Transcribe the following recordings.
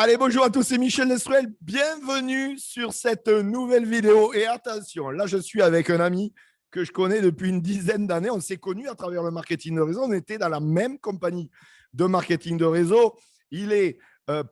Allez, bonjour à tous, c'est Michel Nestruel. Bienvenue sur cette nouvelle vidéo. Et attention, là, je suis avec un ami que je connais depuis une dizaine d'années. On s'est connus à travers le marketing de réseau. On était dans la même compagnie de marketing de réseau. Il est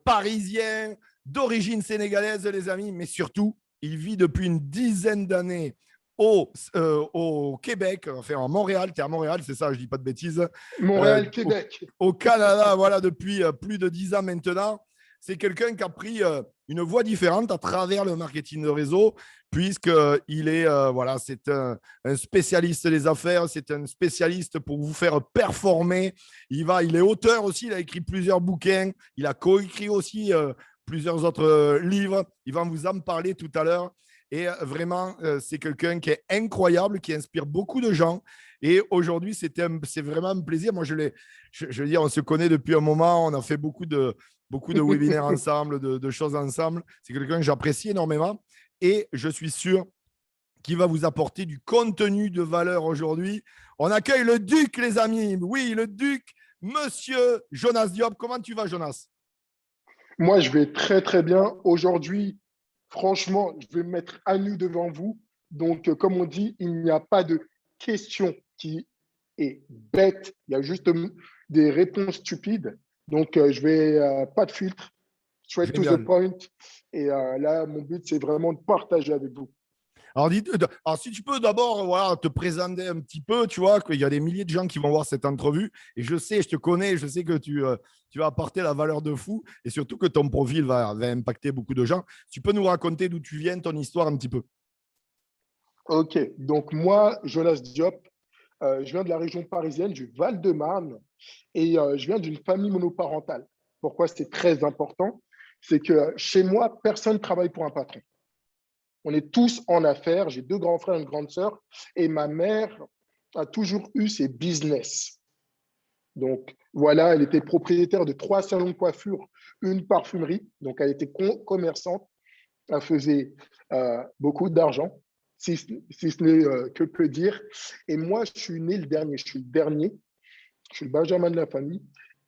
parisien, d'origine sénégalaise, les amis, mais surtout, il vit depuis une dizaine d'années au Québec, enfin à Montréal. Tu es à Montréal, c'est ça, je ne dis pas de bêtises. Euh, Montréal, au, Québec. au Canada, voilà, depuis plus de 10 ans maintenant. C'est quelqu'un qui a pris une voie différente à travers le marketing de réseau, puisqu'il est, voilà, c'est un spécialiste des affaires, c'est un spécialiste pour vous faire performer. Il est auteur aussi, il a écrit plusieurs bouquins, il a coécrit aussi plusieurs autres livres. Il va vous en parler tout à l'heure. Et vraiment, c'est quelqu'un qui est incroyable, qui inspire beaucoup de gens. Et aujourd'hui, c'est vraiment un plaisir. Moi, je veux dire, on se connaît depuis un moment, on a fait beaucoup de webinaires ensemble, de choses ensemble. C'est quelqu'un que j'apprécie énormément et je suis sûr qu'il va vous apporter du contenu de valeur aujourd'hui. On accueille le Duc, les amis. Oui, le Duc, Monsieur Jonas Diop. Comment tu vas, Jonas? Moi, je vais très, très bien. Aujourd'hui, franchement, je vais me mettre à nu devant vous. Donc, comme on dit, il n'y a pas de question qui est bête. Il y a juste des réponses stupides. Donc, je vais pas de filtre, straight to the Génial. point. Et là, mon but, c'est vraiment de partager avec vous. Alors, si tu peux d'abord voilà, te présenter un petit peu, tu vois, qu'il y a des milliers de gens qui vont voir cette entrevue. Et je sais, je te connais, je sais que tu vas apporter la valeur de fou et surtout que ton profil va impacter beaucoup de gens. Tu peux nous raconter d'où tu viens, ton histoire un petit peu? OK. Donc, moi, Jonas Diop, je viens de la région parisienne, du Val-de-Marne, et je viens d'une famille monoparentale. Pourquoi c'est très important? C'est que chez moi, personne ne travaille pour un patron. On est tous en affaires. J'ai deux grands frères et une grande sœur. Et ma mère a toujours eu ses business. Donc, voilà, elle était propriétaire de 3 salons de coiffure, une parfumerie. Donc, elle était commerçante. Elle faisait beaucoup d'argent, si ce n'est que peu dire. Et moi, je suis né le dernier. Je suis le dernier. Je suis le Benjamin de la famille.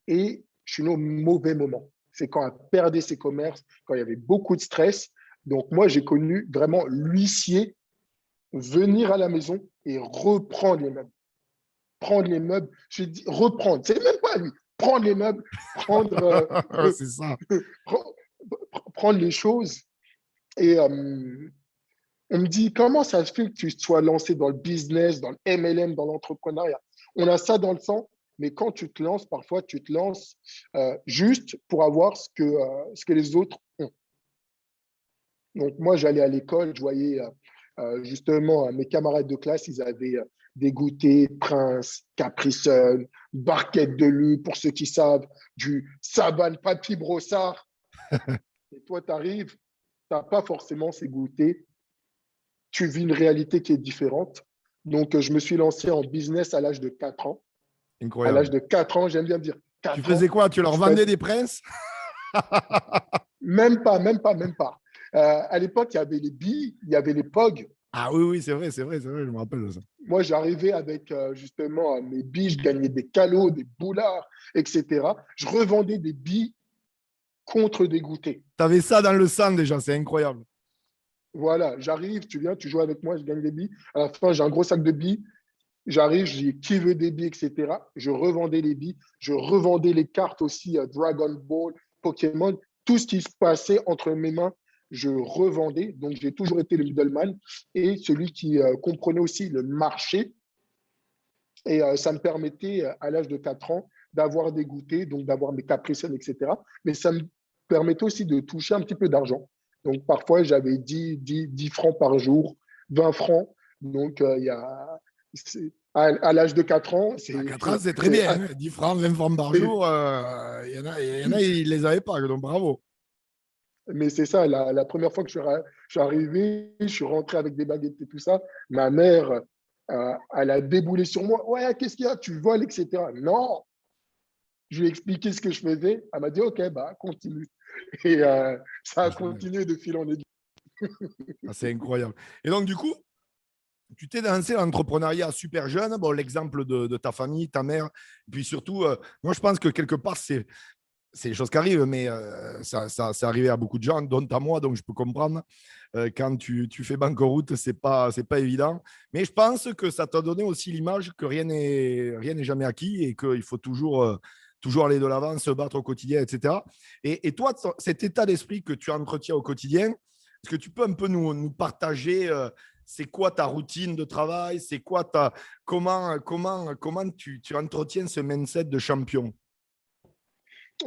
Et je suis né au mauvais moment. C'est quand elle perdait ses commerces, quand il y avait beaucoup de stress. Donc, moi, j'ai connu vraiment l'huissier venir à la maison et reprendre les meubles. Prendre les meubles, je dis reprendre, c'est même pas lui. Prendre les meubles, prendre, C'est ça. prendre les choses. Et on me dit, comment ça se fait que tu sois lancé dans le business, dans le MLM, dans l'entrepreneuriat? On a ça dans le sang, mais quand tu te lances, parfois, tu te lances juste pour avoir ce que les autres ont. Donc, moi, j'allais à l'école, je voyais justement mes camarades de classe, ils avaient des goûters Prince, Capri Sun, Barquette de Lu, pour ceux qui savent, du Savane Papy Brossard. Et toi, tu arrives, tu n'as pas forcément ces goûters, tu vis une réalité qui est différente. Donc, je me suis lancé en business à l'âge de 4 ans. À l'âge Incroyable. de 4 ans, j'aime bien dire Tu 4 faisais ans, quoi? Tu leur je vendais fais des princes? même pas, même pas, même pas. À l'époque, il y avait les billes, il y avait les POG. Ah oui, oui, c'est vrai, c'est vrai, c'est vrai, je me rappelle de ça. Moi, j'arrivais avec justement mes billes, je gagnais des calots, des boulards, etc. Je revendais des billes contre des goûters. Tu avais ça dans le sang déjà, c'est incroyable. Voilà, j'arrive, tu viens, tu joues avec moi, je gagne des billes. À la fin, j'ai un gros sac de billes. J'arrive, je dis qui veut des billes, etc. Je revendais les billes. Je revendais les cartes aussi, Dragon Ball, Pokémon. Tout ce qui se passait entre mes mains, je revendais. Donc, j'ai toujours été le middleman et celui qui comprenait aussi le marché. Et ça me permettait, à l'âge de 4 ans, d'avoir des goûters, donc d'avoir mes capricènes, etc. Mais ça me permettait aussi de toucher un petit peu d'argent. Donc, parfois, j'avais 10 francs par jour, 20 francs. Donc, à l'âge de 4 ans, À 4 ans, c'est très bien. Hein. 10 francs, 20 francs par jour, il y en a, ils ne les avaient pas, donc bravo. mais c'est ça, la première fois que je suis arrivé, je suis rentré avec des baguettes et tout ça. Ma mère, elle a déboulé sur moi. Ouais, qu'est-ce qu'il y a? Tu voles, etc. Non, je lui ai expliqué ce que je faisais. Elle m'a dit, OK, bah, continue. Et ça a Génial. continué de fil en aiguille. Ah, c'est incroyable. Et donc, du coup, tu t'es lancé dans l'entrepreneuriat super jeune. Bon, l'exemple de ta famille, ta mère, puis surtout, moi, je pense que quelque part, c'est des choses qui arrivent, mais ça arrivé à beaucoup de gens, dont à moi, donc je peux comprendre. Quand tu fais banqueroute, c'est pas évident. Mais je pense que ça t'a donné aussi l'image que rien n'est jamais acquis et qu'il faut toujours aller de l'avant, se battre au quotidien, etc. Et toi, cet état d'esprit que tu entretiens au quotidien, est-ce que tu peux un peu nous partager c'est quoi ta routine de travail? C'est quoi comment tu entretiens ce mindset de champion?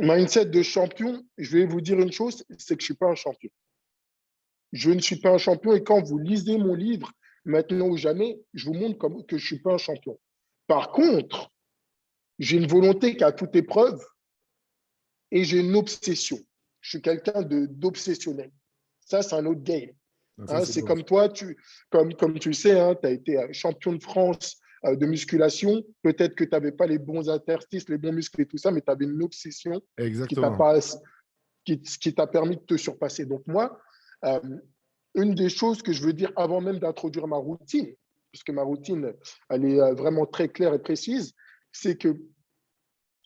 Mindset de champion, je vais vous dire une chose, c'est que je ne suis pas un champion. Je ne suis pas un champion et quand vous lisez mon livre, maintenant ou jamais, je vous montre que je ne suis pas un champion. Par contre, j'ai une volonté qui a toute épreuve et j'ai une obsession. Je suis quelqu'un d'obsessionnel. Ça, c'est un autre game. Donc ça, Hein, c'est c'est bon. comme toi, comme tu le sais, hein, tu as été champion de France de musculation. Peut-être que tu n'avais pas les bons interstices, les bons muscles et tout ça, mais tu avais une obsession qui t'a Exactement. pas, qui t'a permis de te surpasser. Donc moi, euh, une des choses que je veux dire avant même d'introduire ma routine, puisque ma routine, elle est vraiment très claire et précise, c'est que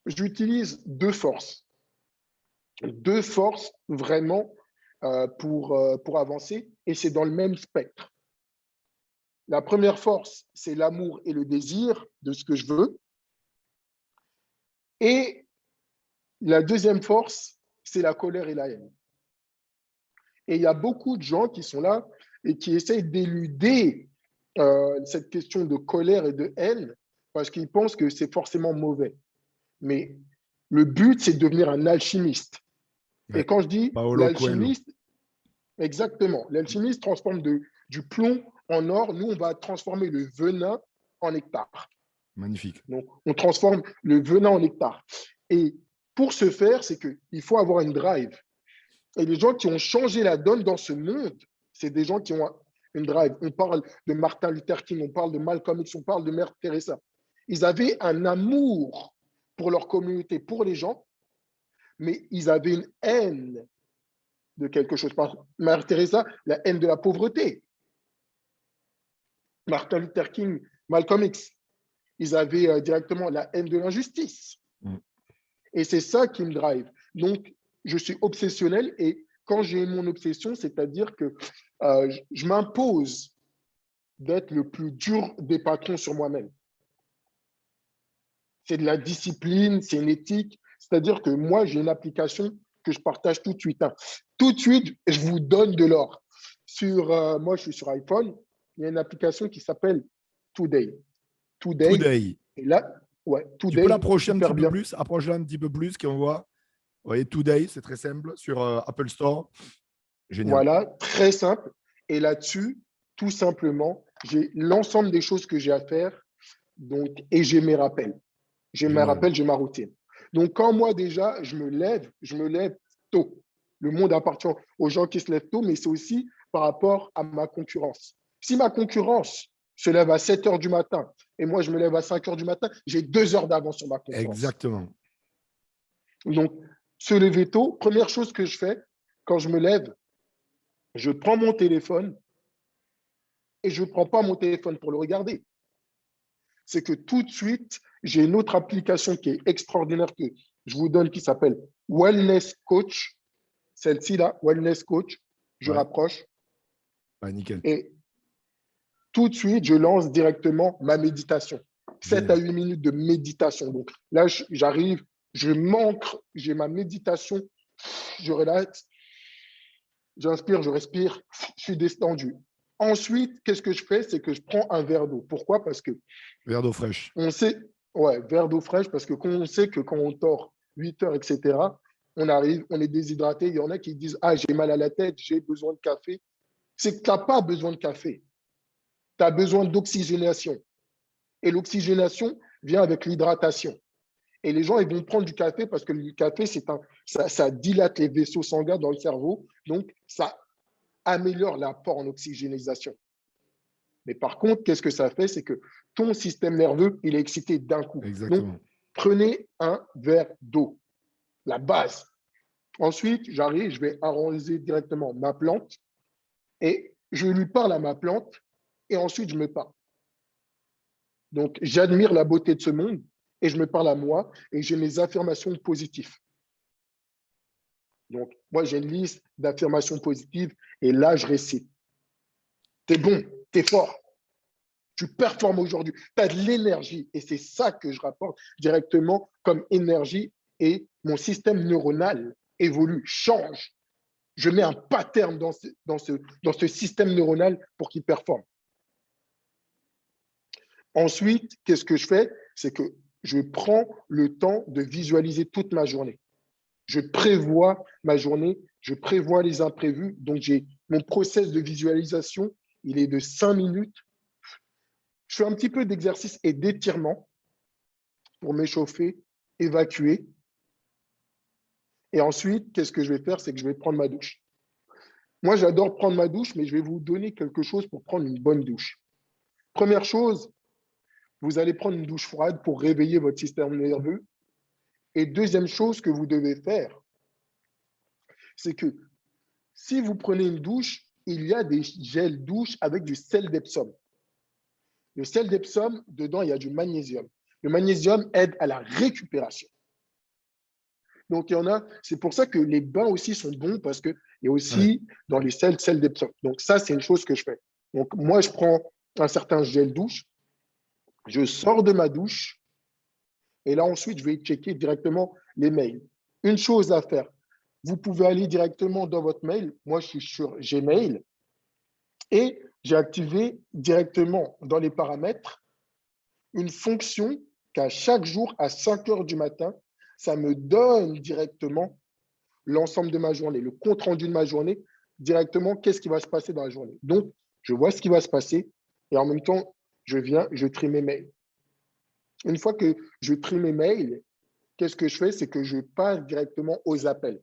j'utilise deux forces vraiment pour avancer, et c'est dans le même spectre. La première force, c'est l'amour et le désir de ce que je veux. Et la deuxième force, c'est la colère et la haine. Et il y a beaucoup de gens qui sont là et qui essayent d'éluder cette question de colère et de haine parce qu'ils pensent que c'est forcément mauvais. Mais le but, c'est de devenir un alchimiste. Et Ouais. quand je dis Paolo Coelho. l'alchimiste, exactement, l'alchimiste transforme du plomb en or. Nous, on va transformer le venin en nectar. Magnifique. Donc, on transforme le venin en nectar. Et pour ce faire, c'est qu'il faut avoir une drive. Et les gens qui ont changé la donne dans ce monde, c'est des gens qui ont une drive. On parle de Martin Luther King, on parle de Malcolm X, on parle de Mère Teresa. Ils avaient un amour pour leur communauté, pour les gens, mais ils avaient une haine de quelque chose. Mère Teresa, la haine de la pauvreté. Martin Luther King, Malcolm X, ils avaient directement la haine de l'injustice. Mm. Et c'est ça qui me drive. Donc, je suis obsessionnel et quand j'ai mon obsession, c'est-à-dire que je m'impose d'être le plus dur des patrons sur moi-même. C'est de la discipline, c'est une éthique. C'est-à-dire que moi, j'ai une application que je partage tout de suite. Hein. Tout de suite, je vous donne de l'or. Moi, je suis sur iPhone. Il y a une application qui s'appelle Today. Today. Today. Et là, ouais, Tu peux Today, l'approcher un petit super peu bien. plus, approche-la un petit peu plus, qu'on voit. Vous voyez, Today, c'est très simple, sur Apple Store. Génial. Voilà, très simple. Et là-dessus, tout simplement, j'ai l'ensemble des choses que j'ai à faire. Donc, et j'ai mes rappels. J'ai mes Génial. rappels, j'ai ma routine. Donc, quand moi déjà, je me lève tôt. Le monde appartient aux gens qui se lèvent tôt, mais c'est aussi par rapport à ma concurrence. Si ma concurrence se lève à 7 heures du matin et moi, je me lève à 5 heures du matin, j'ai 2 heures d'avance sur ma concurrence. Exactement. Donc, se lever tôt, première chose que je fais quand je me lève, je prends mon téléphone et je ne prends pas mon téléphone pour le regarder. C'est que tout de suite, j'ai une autre application qui est extraordinaire que je vous donne qui s'appelle Wellness Coach. Celle-ci là, Wellness Coach, je Ouais, rapproche ouais, nickel. et tout de suite, je lance directement ma méditation. 7 à Génial. 8 minutes de méditation. Donc là, j'arrive, je manque, j'ai ma méditation, je relaxe, j'inspire, je respire, je suis détendu. Ensuite, qu'est-ce que je fais? C'est que je prends un verre d'eau. Pourquoi? Parce que Verre d'eau fraîche. on sait, ouais, verre d'eau fraîche, parce que quand on sait que quand on dort 8 heures, etc., on arrive, on est déshydraté. Il y en a qui disent, ah, j'ai mal à la tête, j'ai besoin de café. C'est que tu n'as pas besoin de café. Tu as besoin d'oxygénation. Et l'oxygénation vient avec l'hydratation. Et les gens, ils vont prendre du café parce que le café, ça dilate les vaisseaux sanguins dans le cerveau. Donc, ça améliore l'apport en oxygénisation. Mais par contre, qu'est-ce que ça fait? C'est que ton système nerveux, il est excité d'un coup. Donc, Exactement. prenez un verre d'eau, la base. Ensuite, j'arrive, je vais arroser directement ma plante et je lui parle à ma plante et ensuite, je me parle. Donc, j'admire la beauté de ce monde et je me parle à moi et j'ai mes affirmations positives. Donc, moi, j'ai une liste d'affirmations positives et là, je récite. T'es bon, t'es fort, tu performes aujourd'hui, tu as de l'énergie et c'est ça que je rapporte directement comme énergie et mon système neuronal évolue, change. Je mets un pattern dans ce système neuronal pour qu'il performe. Ensuite, qu'est-ce que je fais? C'est que je prends le temps de visualiser toute ma journée. Je prévois ma journée, je prévois les imprévus. Donc, j'ai mon process de visualisation, il est de 5 minutes. Je fais un petit peu d'exercice et d'étirement pour m'échauffer, évacuer. Et ensuite, qu'est-ce que je vais faire? C'est que je vais prendre ma douche. Moi, j'adore prendre ma douche, mais je vais vous donner quelque chose pour prendre une bonne douche. Première chose, vous allez prendre une douche froide pour réveiller votre système nerveux. Et deuxième chose que vous devez faire, c'est que si vous prenez une douche, il y a des gels douche avec du sel d'Epsom. Le sel d'Epsom, dedans, il y a du magnésium. Le magnésium aide à la récupération. Donc, il y en a, c'est pour ça que les bains aussi sont bons parce qu'il y a Ouais. aussi dans les sel d'Epsom. Donc, ça, c'est une chose que je fais. Donc, moi, je prends un certain gel douche, je sors de ma douche et là, ensuite, je vais checker directement les mails. Une chose à faire, vous pouvez aller directement dans votre mail. Moi, je suis sur Gmail et j'ai activé directement dans les paramètres une fonction qu'à chaque jour, à 5 heures du matin, ça me donne directement l'ensemble de ma journée, le compte rendu de ma journée, directement, qu'est-ce qui va se passer dans la journée. Donc, je vois ce qui va se passer et en même temps, je viens, je trie mes mails. Une fois que je trie mes mails, qu'est-ce que je fais? C'est que je passe directement aux appels.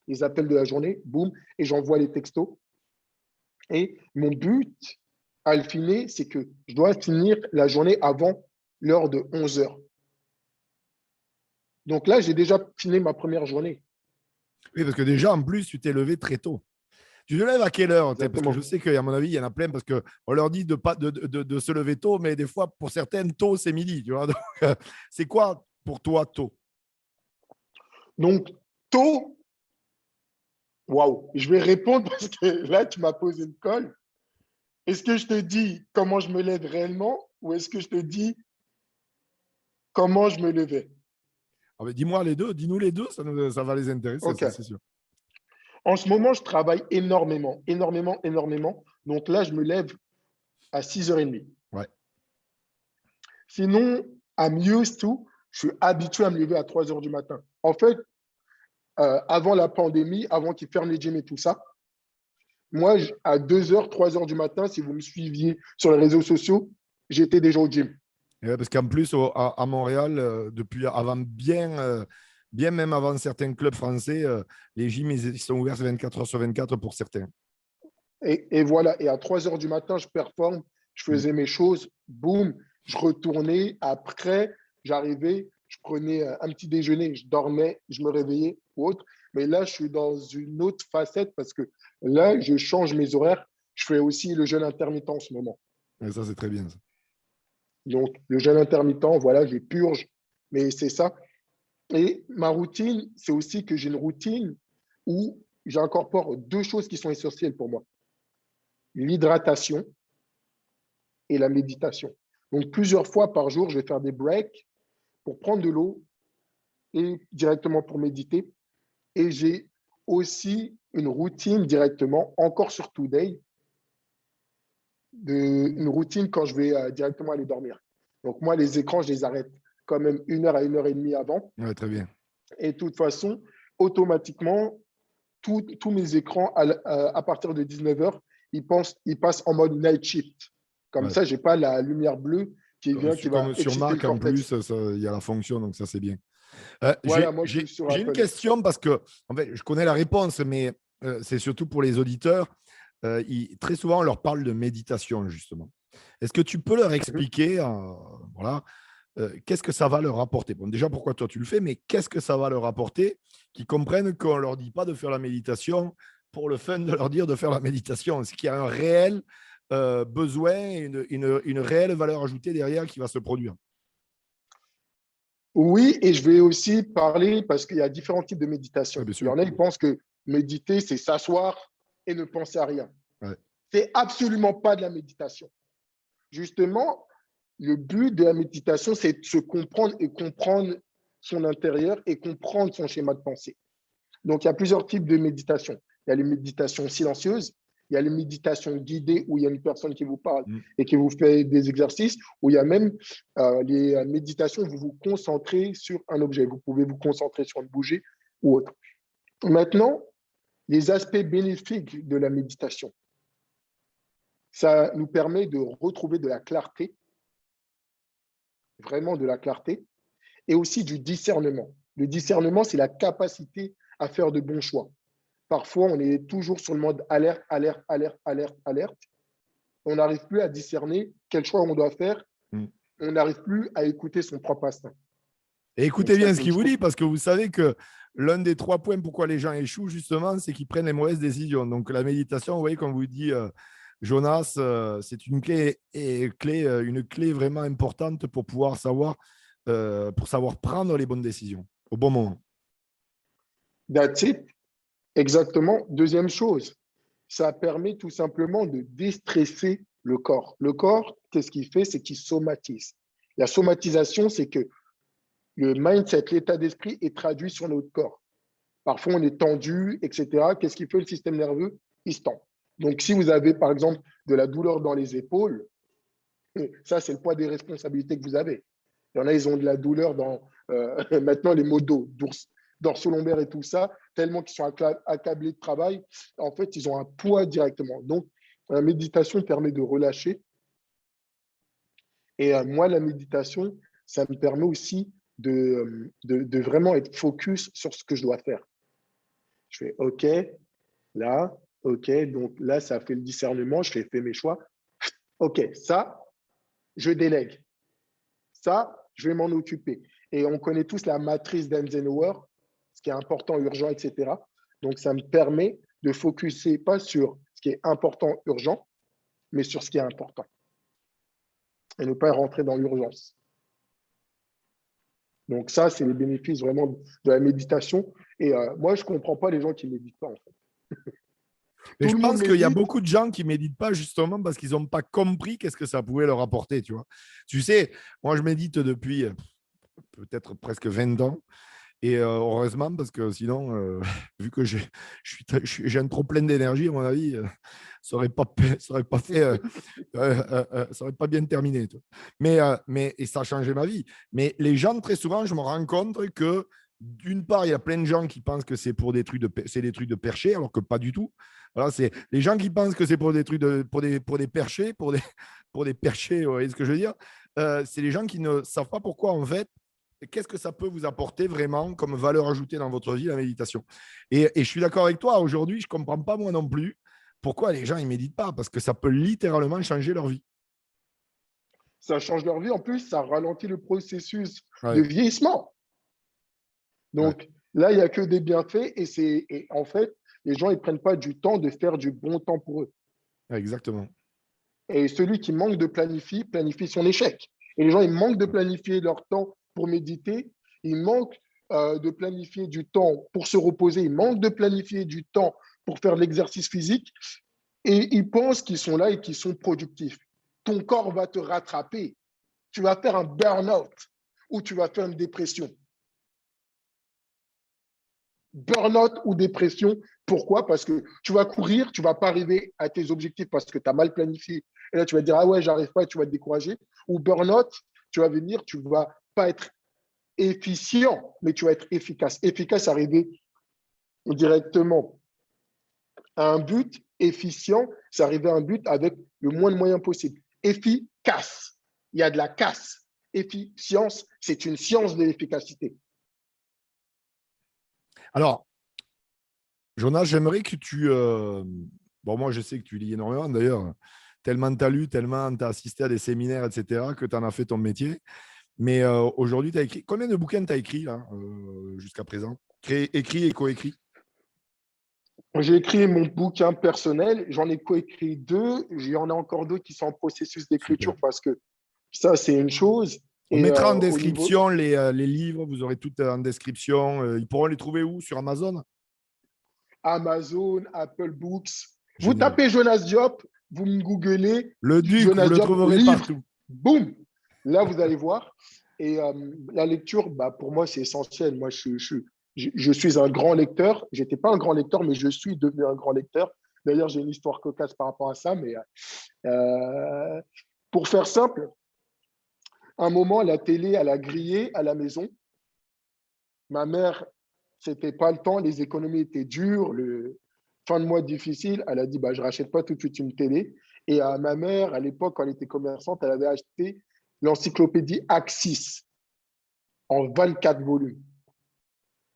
Les appels de la journée, boum, et j'envoie les textos. Et mon but, à le finir, c'est que je dois finir la journée avant l'heure de 11 heures. Donc là, j'ai déjà fini ma première journée. Oui, parce que déjà, en plus, tu t'es levé très tôt. Tu te lèves à quelle heure? Parce que je Exactement. sais qu'à mon avis, il y en a plein parce qu'on leur dit de, pas, de se lever tôt, mais des fois, pour certaines, tôt, c'est midi. Tu vois. Donc, c'est quoi pour toi tôt? Donc, tôt, waouh, je vais répondre parce que là, tu m'as posé une colle. Est-ce que je te dis comment je me lève réellement ou est-ce que je te dis comment je me levais? Ah ben, dis-moi les deux, dis-nous les deux, ça va les intéresser, Ok. ça c'est sûr. En ce moment, je travaille énormément, énormément, énormément. Donc là, je me lève à 6h30. Ouais. Sinon, I'm used to, je suis habitué à me lever à 3 heures du matin. En fait, avant la pandémie, avant qu'ils ferment les gyms et tout ça, moi, à 2 heures, 3 heures du matin, si vous me suiviez sur les réseaux sociaux, j'étais déjà au gym. Et ouais, parce qu'en plus, à Montréal, depuis avant bien même avant certains clubs français, les gyms ils sont ouverts 24 heures sur 24 pour certains. Et voilà, et à 3 heures du matin, je performe, je Mm. faisais mes choses, boum, je retournais. Après, j'arrivais, je prenais un petit déjeuner, je dormais, je me réveillais ou autre. Mais là, je suis dans une autre facette parce que là, je change mes horaires. Je fais aussi le jeûne intermittent en ce moment. Et ça, c'est très bien. Ça. Donc, le jeûne intermittent, voilà, je purge, mais c'est ça. Et ma routine, c'est aussi que j'ai une routine où j'incorpore deux choses qui sont essentielles pour moi, l'hydratation et la méditation. Donc, plusieurs fois par jour, je vais faire des breaks pour prendre de l'eau et directement pour méditer. Et j'ai aussi une routine directement, encore sur Today, une routine quand je vais directement aller dormir. Donc, moi, les écrans, je les arrête quand même 1 heure à 1 heure et demie avant. Ouais, très bien. Et de toute façon, automatiquement, tous mes écrans, à partir de 19 heures, ils passent en mode night shift. Comme Ouais. ça, je n'ai pas la lumière bleue qui vient, qui va Comme sur exciter le Mac, en cortex. plus, il y a la fonction, donc ça, c'est bien. Voilà, moi, je suis sur J'ai une Apple. question parce que, en fait, je connais la réponse, mais c'est surtout pour les auditeurs. Très souvent, on leur parle de méditation, justement. Est-ce que tu peux leur Mhm. expliquer, voilà, qu'est-ce que ça va leur apporter? Bon, déjà, pourquoi toi tu le fais, mais qu'est-ce que ça va leur apporter qu'ils comprennent qu'on ne leur dit pas de faire la méditation pour le fun de leur dire de faire la méditation? C'est qu'il y a un réel besoin et une réelle valeur ajoutée derrière qui va se produire. Oui, et je vais aussi parler parce qu'il y a différents types de Ouais, méditation. bien Il y sûr. en a qui pensent que méditer, c'est s'asseoir et ne penser à rien. Ouais. C'est absolument pas de la méditation. Justement, le but de la méditation, c'est de se comprendre et comprendre son intérieur et comprendre son schéma de pensée. Donc, il y a plusieurs types de méditation. Il y a les méditations silencieuses, il y a les méditations guidées où il y a une personne qui vous parle Mm. et qui vous fait des exercices, où il y a même les méditations où vous vous concentrez sur un objet. Vous pouvez vous concentrer sur une bougie ou autre. Maintenant, les aspects bénéfiques de la méditation. Ça nous permet de retrouver de la clarté, vraiment de la clarté, et aussi du discernement. Le discernement, c'est la capacité à faire de bons choix. Parfois, on est toujours sur le mode alerte, alerte, alerte, alerte, alerte. On n'arrive plus à discerner quel choix on doit faire. Mm. On n'arrive plus à écouter son propre instinct. Et Donc, écoutez ça, bien c'est ce une qu'il vous chose. dit, parce que vous savez que l'un des 3 points pourquoi les gens échouent, justement, c'est qu'ils prennent les mauvaises décisions. Donc, la méditation, vous voyez, comme vous dit Jonas, c'est une clé vraiment importante pour savoir prendre les bonnes décisions au bon moment. That's it. Exactement. Deuxième chose, ça permet tout simplement de déstresser le corps. Le corps, qu'est-ce qu'il fait? C'est qu'il somatise. La somatisation, c'est que le mindset, l'état d'esprit est traduit sur notre corps. Parfois, on est tendu, etc. Qu'est-ce qui fait le système nerveux? Il se tend. Donc, si vous avez, par exemple, de la douleur dans les épaules, ça, c'est le poids des responsabilités que vous avez. Il y en a, ils ont de la douleur dans maintenant les maux dos, dorsolaire et tout ça, tellement qu'ils sont accablés de travail. En fait, ils ont un poids directement. Donc, la méditation permet de relâcher. Et moi, la méditation, ça me permet aussi de vraiment être focus sur ce que je dois faire. Je fais OK, là, OK, donc là, ça fait le discernement, je fais mes choix. OK, ça, je délègue. Ça, je vais m'en occuper. Et on connaît tous la matrice d'Eisenhower, ce qui est important, urgent, etc. Donc, ça me permet de focuser pas sur ce qui est important, urgent, mais sur ce qui est important et ne pas rentrer dans l'urgence. Donc, ça, c'est les bénéfices vraiment de la méditation. Et moi, je ne comprends pas les gens qui ne méditent pas, en fait. Et Tout je le monde pense qu'il y a médite. beaucoup de gens qui ne méditent pas justement parce qu'ils n'ont pas compris qu'est-ce que ça pouvait leur apporter, tu vois. Tu sais, moi, je médite depuis peut-être presque 20 ans. Et heureusement, parce que sinon, vu que j'ai un trop plein d'énergie, à mon avis, ça n'aurait pas, ça aurait pas fait, ça aurait pas bien terminé. Tu vois. Et ça a changé ma vie. Mais les gens, très souvent, je me rends compte que d'une part, il y a plein de gens qui pensent que c'est pour c'est des trucs de perché, alors que pas du tout. Voilà, c'est les gens qui pensent que c'est pour des trucs pour des perchés, pour des perchés, vous voyez ce que je veux dire? C'est les gens qui ne savent pas pourquoi, en fait, qu'est-ce que ça peut vous apporter vraiment comme valeur ajoutée dans votre vie, la méditation. Et je suis d'accord avec toi, aujourd'hui, je ne comprends pas moi non plus pourquoi les gens ne méditent pas, parce que ça peut littéralement changer leur vie. Ça change leur vie. En plus, ça ralentit le processus de Ouais, vieillissement. ouais, Donc, là, il n'y a que des bienfaits. Et en fait, les gens, ils ne prennent pas du temps de faire du bon temps pour eux. exactement. Et celui qui manque de planifie son échec. Et les gens, ils manquent de planifier leur temps pour méditer. Ils manquent de planifier du temps pour se reposer. Ils manquent de planifier du temps pour faire de l'exercice physique. Et ils pensent qu'ils sont là et qu'ils sont productifs. Ton corps va te rattraper. Tu vas faire un burn-out ou tu vas faire une dépression. Burn-out ou dépression. Pourquoi? Parce que tu vas courir, tu ne vas pas arriver à tes objectifs parce que tu as mal planifié. Et là, tu vas dire, ah ouais, j'arrive pas, et tu vas te décourager. Ou burn-out, tu vas venir, tu ne vas pas être efficient, mais tu vas être efficace. Efficace, arriver directement à un but. Efficient, c'est arriver à un but avec le moins de moyens possible. Efficace, il y a de la casse. Efficience, c'est une science de l'efficacité. Alors, Jonas, j'aimerais que bon, moi, je sais que tu lis énormément, d'ailleurs. Tellement tu as lu, tellement tu as assisté à des séminaires, etc., que tu en as fait ton métier. Mais aujourd'hui, tu as écrit. Combien de bouquins tu as écrit là, jusqu'à présent? Écrit et coécrit? J'ai écrit mon bouquin personnel, j'en ai coécrit deux, il y en a encore deux qui sont en processus d'écriture Super. parce que ça, c'est une chose. On Et mettra en au niveau description les livres, vous aurez tout en description. Ils pourront les trouver où? Sur Amazon? Amazon, Apple Books, vous Génial. tapez Jonas Diop, vous me googlez Le Duc, vous Jonas le Diop trouverez livre, partout. boum, là vous allez voir. Et la lecture, bah, pour moi, c'est essentiel. Moi, je suis un grand lecteur. Je n'étais pas un grand lecteur, mais je suis devenu un grand lecteur. D'ailleurs, j'ai une histoire cocasse par rapport à ça. Mais euh, pour faire simple, à un moment, la télé, elle a grillé à la maison. Ma mère, c'était pas le temps, les économies étaient dures, le fin de mois difficile. Elle a dit bah, je ne rachète pas tout de suite une télé. Et à ma mère, à l'époque, quand elle était commerçante, elle avait acheté l'encyclopédie Axis en 24 volumes.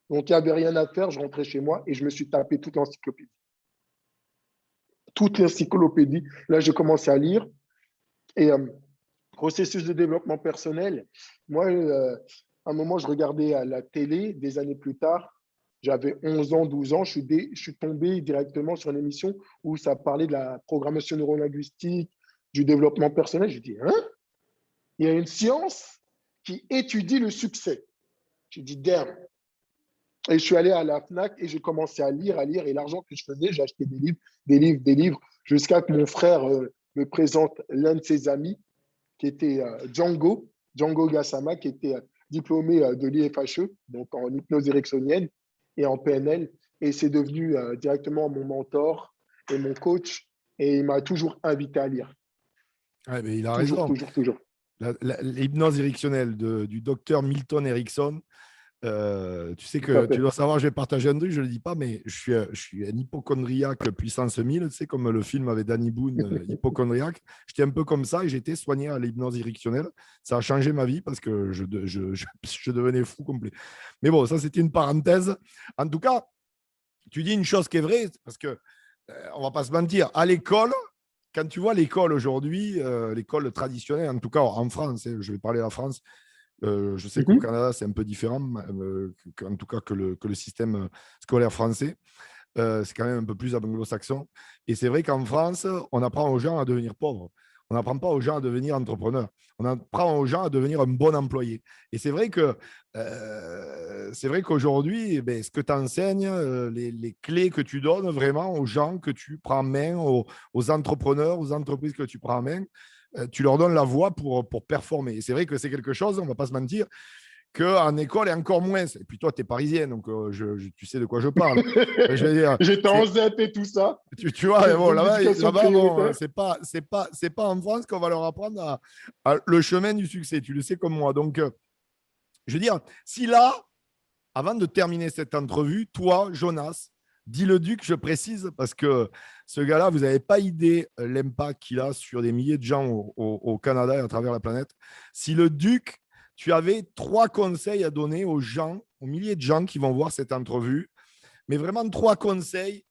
Donc, il n'y avait rien à faire. Je rentrais chez moi et je me suis tapé toute l'encyclopédie. Toute l'encyclopédie. Là, j'ai commencé à lire. Et processus de développement personnel, moi, à un moment, je regardais à la télé des années plus tard. J'avais 11 ans, 12 ans. Je suis tombé directement sur une émission où ça parlait de la programmation neurolinguistique, du développement personnel. Je dis, hein? Il y a une science qui étudie le succès. Je dis, damn. Et je suis allé à la FNAC et j'ai commencé à lire, à lire. Et l'argent que je faisais, j'achetais des livres, des livres, des livres, jusqu'à que mon frère me présente l'un de ses amis, qui était Django Gassama, qui était diplômé de l'IFHE, donc en hypnose ericksonienne et en PNL. Et c'est devenu directement mon mentor et mon coach. Et il m'a toujours invité à lire. Ouais, mais il a Toujours, raison. toujours, toujours. L'hypnose érectionnelle du docteur Milton Erickson. Tu sais Tout à que tu fait. dois savoir, je vais partager un truc, je ne le dis pas, mais je suis un hypochondriaque puissance 1000, tu sais, comme le film avec Danny Boone, hypochondriaque. J'étais un peu comme ça et j'ai été soigné à l'hypnose érectionnelle. Ça a changé ma vie parce que je devenais fou complet. Mais bon, ça, c'était une parenthèse. En tout cas, tu dis une chose qui est vraie, parce que on ne va pas se mentir, à l'école, quand tu vois l'école aujourd'hui, l'école traditionnelle, en tout cas en France, je vais parler de la France, je sais qu'au Mhm. Canada, c'est un peu différent, en tout cas que le système scolaire français. C'est quand même un peu plus anglo-saxon. Et c'est vrai qu'en France, on apprend aux gens à devenir pauvres. On n'apprend pas aux gens à devenir entrepreneurs. On apprend aux gens à devenir un bon employé. Et c'est vrai qu'aujourd'hui, ben, ce que tu enseignes, les clés que tu donnes vraiment aux gens que tu prends en main, aux entrepreneurs, aux entreprises que tu prends en main, tu leur donnes la voie pour performer. Et c'est vrai que c'est quelque chose, on ne va pas se mentir, qu'en école, et encore moins. Et puis toi, tu es parisien, donc tu sais de quoi je parle. Je veux dire, J'étais en Z et tout ça. tu vois, bon, Zone d'éducation là-bas bon, prioritaire. c'est pas en France qu'on va leur apprendre le chemin du succès. Tu le sais comme moi. Donc, je veux dire, si là, avant de terminer cette entrevue, toi, Jonas, dis le Duc, je précise, parce que ce gars-là, vous n'avez pas idée l'impact qu'il a sur des milliers de gens au Canada et à travers la planète. Si le Duc, tu avais 3 conseils à donner aux gens, aux milliers de gens qui vont voir cette entrevue, mais vraiment 3 conseils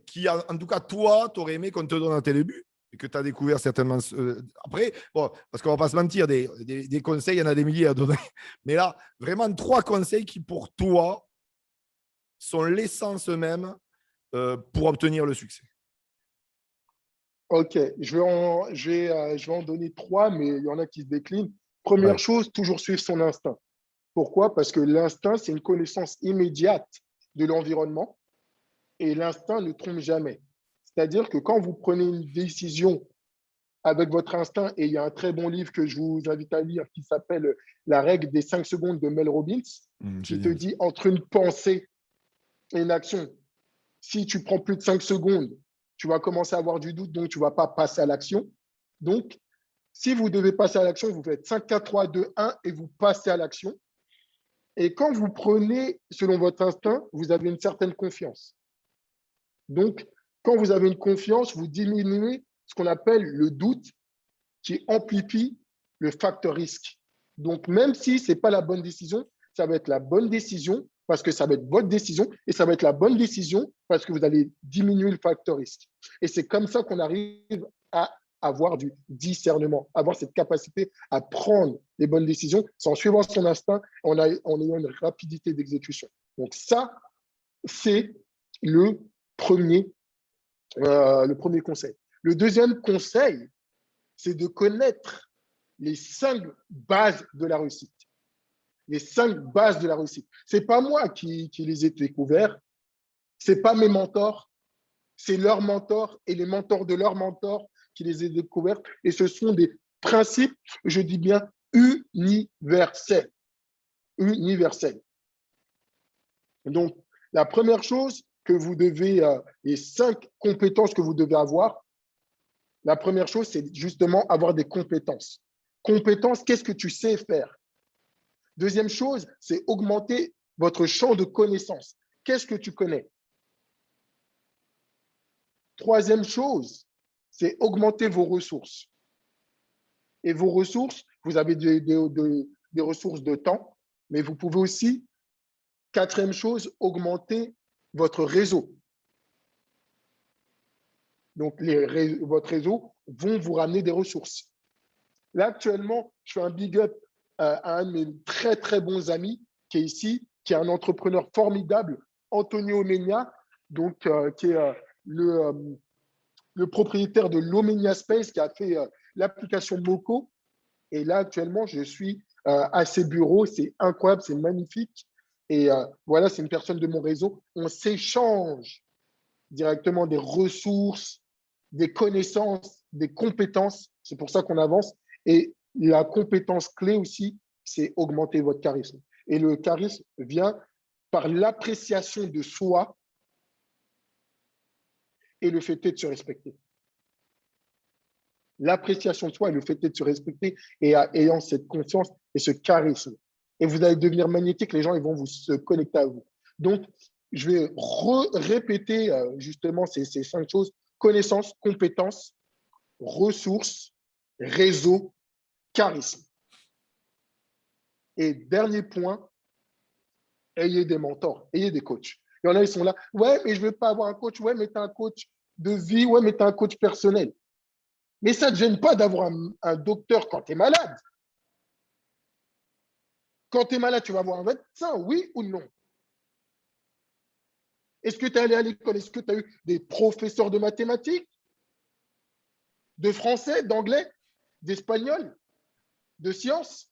qui, en tout cas, toi, tu aurais aimé qu'on te donne à tes débuts et que tu as découvert certainement. Après, bon, parce qu'on ne va pas se mentir, des conseils, il y en a des milliers à donner. Mais là, vraiment 3 conseils qui, pour toi, sont l'essence même pour obtenir le succès. Ok, je vais en donner trois, mais il y en a qui se déclinent. Première Ouais. chose, toujours suivre son instinct. Pourquoi? Parce que l'instinct, c'est une connaissance immédiate de l'environnement et l'instinct ne trompe jamais. C'est-à-dire que quand vous prenez une décision avec votre instinct, et il y a un très bon livre que je vous invite à lire qui s'appelle La règle des 5 secondes de Mel Robbins, qui te Génial. dit entre une pensée et une action, si tu prends plus de 5 secondes, tu vas commencer à avoir du doute, donc tu ne vas pas passer à l'action. Donc, si vous devez passer à l'action, vous faites 5, 4, 3, 2, 1 et vous passez à l'action. Et quand vous prenez selon votre instinct, vous avez une certaine confiance. Donc, quand vous avez une confiance, vous diminuez ce qu'on appelle le doute qui amplifie le facteur risque. Donc, même si ce n'est pas la bonne décision, ça va être la bonne décision parce que ça va être votre décision et ça va être la bonne décision parce que vous allez diminuer le facteur risque. Et c'est comme ça qu'on arrive à avoir du discernement, avoir cette capacité à prendre les bonnes décisions, c'est en suivant son instinct, en ayant une rapidité d'exécution. Donc ça, c'est le premier conseil. Le deuxième conseil, c'est de connaître les 5 bases de la réussite. Les 5 bases de la réussite. Ce n'est pas moi qui les ai découverts, ce n'est pas mes mentors, c'est leurs mentors et les mentors de leurs mentors qui les ont découverts. Et ce sont des principes, je dis bien, universels. Universels. Donc, la première chose que vous devez, les 5 compétences que vous devez avoir, la première chose, c'est justement avoir des compétences. Compétences, qu'est-ce que tu sais faire? Deuxième chose, c'est augmenter votre champ de connaissances. Qu'est-ce que tu connais? Troisième chose, c'est augmenter vos ressources. Et vos ressources, vous avez des ressources de temps, mais vous pouvez aussi, quatrième chose, augmenter votre réseau. Donc, votre réseau vont vous ramener des ressources. Là, actuellement, je fais un big up à un de mes très, très bons amis qui est ici, qui est un entrepreneur formidable, Antonio Omenia, donc, qui est le propriétaire de l'Omenia Space, qui a fait l'application Moco. Et là, actuellement, je suis à ses bureaux. C'est incroyable, c'est magnifique. Et voilà, c'est une personne de mon réseau. On s'échange directement des ressources, des connaissances, des compétences. C'est pour ça qu'on avance. Et la compétence clé aussi, c'est augmenter votre charisme. Et le charisme vient par l'appréciation de soi et le fait de se respecter. L'appréciation de soi et le fait de se respecter et ayant cette confiance et ce charisme. Et vous allez devenir magnétique, les gens ils vont vous se connecter à vous. Donc, je vais répéter justement ces 5 choses: connaissances, compétences, ressources, réseau, charisme. Et dernier point, ayez des mentors, ayez des coachs. Il y en a, ils sont là, ouais, mais je ne veux pas avoir un coach, ouais, mais tu as un coach de vie, ouais, mais tu as un coach personnel. Mais ça ne te gêne pas d'avoir un docteur quand tu es malade. Quand tu es malade, tu vas voir un médecin, oui ou non? Est-ce que tu es allé à l'école? Est-ce que tu as eu des professeurs de mathématiques, de français, d'anglais, d'espagnol, de sciences?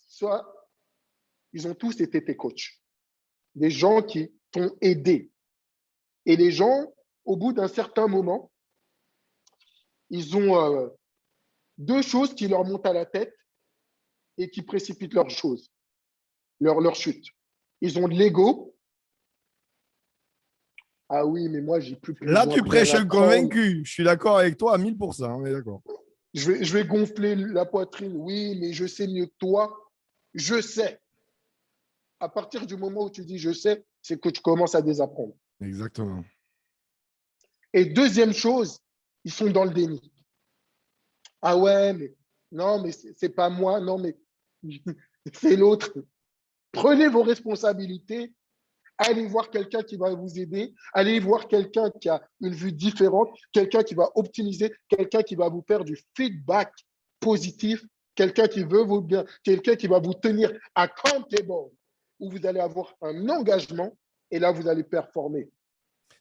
Soit ils ont tous été tes coachs, des gens qui t'ont aidé. Et les gens, au bout d'un certain moment, ils ont 2 choses qui leur montent à la tête et qui précipitent leur chute. Ils ont de l'ego. Ah oui, mais moi, j'ai plus Là, besoin tu de rien prêches un apprendre. convaincu. Je suis d'accord avec toi à 1000%. On est d'accord. Je vais gonfler la poitrine. Oui, mais je sais mieux que toi. Je sais. À partir du moment où tu dis je sais, c'est que tu commences à désapprendre. Exactement. Et deuxième chose, ils sont dans le déni. Ah ouais, mais non, mais c'est pas moi. Non, mais c'est l'autre. Prenez vos responsabilités. Allez voir quelqu'un qui va vous aider. Allez voir quelqu'un qui a une vue différente, quelqu'un qui va optimiser, quelqu'un qui va vous faire du feedback positif, quelqu'un qui veut vous bien, quelqu'un qui va vous tenir accountable, où vous allez avoir un engagement et là, vous allez performer.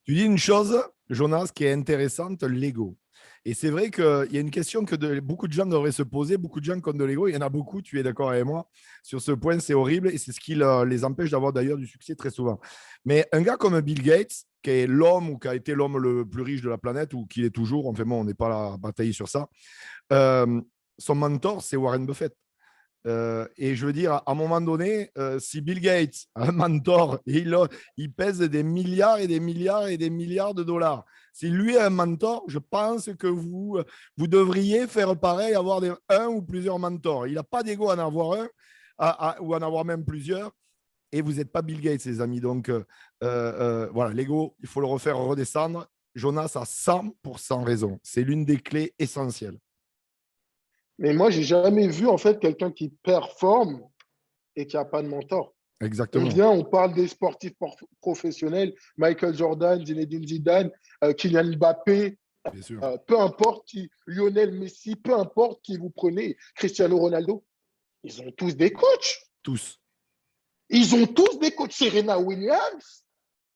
Tu dis une chose, Jonas, qui est intéressante, l'ego. Et c'est vrai qu'il y a une question que beaucoup de gens devraient se poser, beaucoup de gens qui ont de l'ego, il y en a beaucoup, tu es d'accord avec moi, sur ce point, c'est horrible et c'est ce qui les empêche d'avoir d'ailleurs du succès très souvent. Mais un gars comme Bill Gates, qui est l'homme ou qui a été l'homme le plus riche de la planète ou qui est toujours, enfin bon, on n'est pas là à batailler sur ça, son mentor, c'est Warren Buffett. Et je veux dire, à un moment donné, si Bill Gates a un mentor, il pèse des milliards et des milliards et des milliards de dollars. Si lui a un mentor, je pense que vous devriez faire pareil, avoir un ou plusieurs mentors. Il n'a pas d'ego à en avoir un ou à en avoir même plusieurs. Et vous n'êtes pas Bill Gates, les amis. Donc, voilà, l'ego, il faut le refaire redescendre. Jonas a 100% raison. C'est l'une des clés essentielles. Mais moi, j'ai jamais vu en fait quelqu'un qui performe et qui n'a pas de mentor. Exactement. On parle des sportifs professionnels, Michael Jordan, Zinedine Zidane, Kylian Mbappé, Bien sûr. peu importe qui, Lionel Messi, peu importe qui vous prenez, Cristiano Ronaldo, ils ont tous des coachs. Tous. Ils ont tous des coachs. Serena Williams,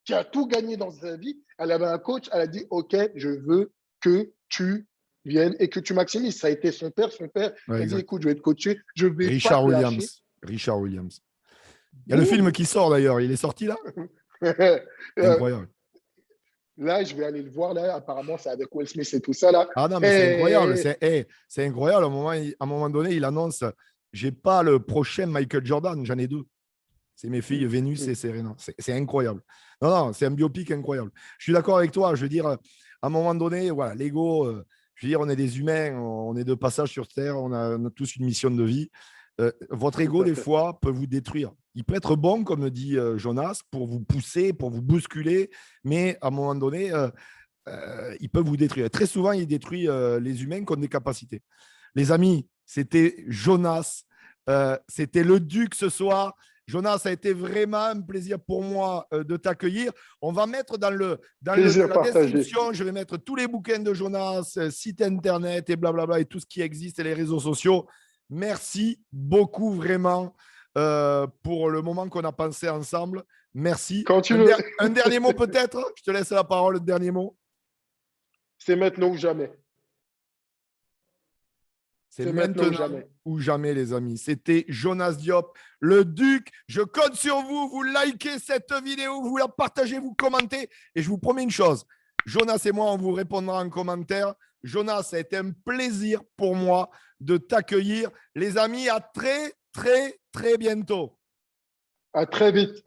qui a tout gagné dans sa vie, elle avait un coach, elle a dit, OK, je veux que tu vienne et que tu maximises. Ça a été son père. Son père Ouais, a dit, exact. écoute, je vais te coacher, je ne vais pas Richard te lâcher. Williams. Richard Williams. Il y a le film Boum. qui sort d'ailleurs. Il est sorti là? Euh, Incroyable. Là, je vais aller le voir. Là, apparemment, c'est avec Will Smith et tout ça. Là. Ah non, mais c'est incroyable. Et... C'est incroyable. À un moment donné, il annonce j'ai pas le prochain Michael Jordan, j'en ai deux. C'est mes filles Vénus et Serena. C'est incroyable. Non, non, c'est un biopic incroyable. Je suis d'accord avec toi. Je veux dire, à un moment donné, voilà, l'ego, je veux dire, on est des humains, on est de passage sur Terre, on a tous une mission de vie. Votre Tout ego, à des fait. fois, peut vous détruire. Il peut être bon, comme dit Jonas, pour vous pousser, pour vous bousculer, mais à un moment donné, il peut vous détruire. Très souvent, il détruit les humains qui ont des capacités. Les amis, c'était Jonas, c'était le Duc ce soir. Jonas, ça a été vraiment un plaisir pour moi de t'accueillir. On va mettre Plaisir la partagé. description, je vais mettre tous les bouquins de Jonas, site internet et blablabla et tout ce qui existe et les réseaux sociaux. Merci beaucoup vraiment pour le moment qu'on a pensé ensemble. Merci. Quand tu veux. Un dernier mot peut-être. Je te laisse la parole, le dernier mot. C'est maintenant ou jamais. C'est C'est maintenant ou maintenant jamais. ou jamais, les amis. C'était Jonas Diop, le Duc. Je compte sur vous. Vous likez cette vidéo, vous la partagez, vous commentez. Et je vous promets une chose. Jonas et moi, on vous répondra en commentaire. Jonas, ça a été un plaisir pour moi de t'accueillir. Les amis, à très, très, très bientôt. À très vite.